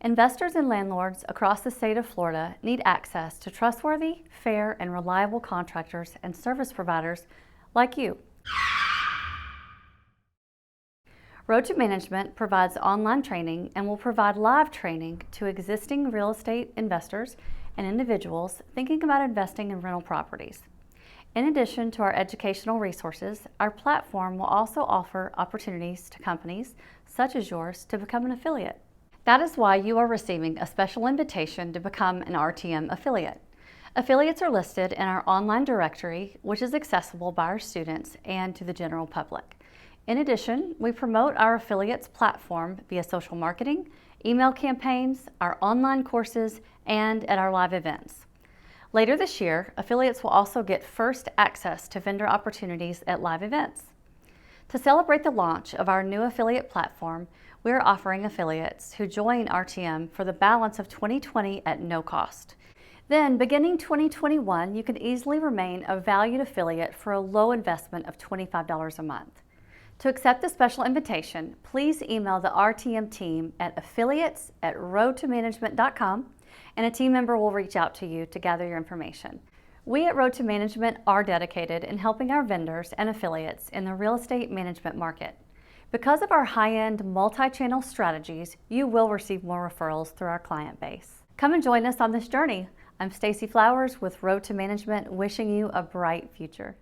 Investors and landlords across the state of Florida need access to trustworthy, fair, and reliable contractors and service providers like you. Road to Management provides online training and will provide live training to existing real estate investors and individuals thinking about investing in rental properties. In addition to our educational resources, our platform will also offer opportunities to companies such as yours to become an affiliate. That is why you are receiving a special invitation to become an RTM affiliate. Affiliates are listed in our online directory, which is accessible by our students and to the general public. In addition, we promote our affiliates platform via social marketing, email campaigns, our online courses, and at our live events. Later this year, affiliates will also get first access to vendor opportunities at live events. To celebrate the launch of our new affiliate platform, we are offering affiliates who join RTM for the balance of 2020 at no cost. Then, beginning 2021, you can easily remain a valued affiliate for a low investment of $25 a month. To accept the special invitation, please email the RTM team at affiliates@roadtomanagement.com and a team member will reach out to you to gather your information. We at Road to Management are dedicated in helping our vendors and affiliates in the real estate management market. Because of our high-end multi-channel strategies, you will receive more referrals through our client base. Come and join us on this journey. I'm Stacy Flowers with Road to Management, wishing you a bright future.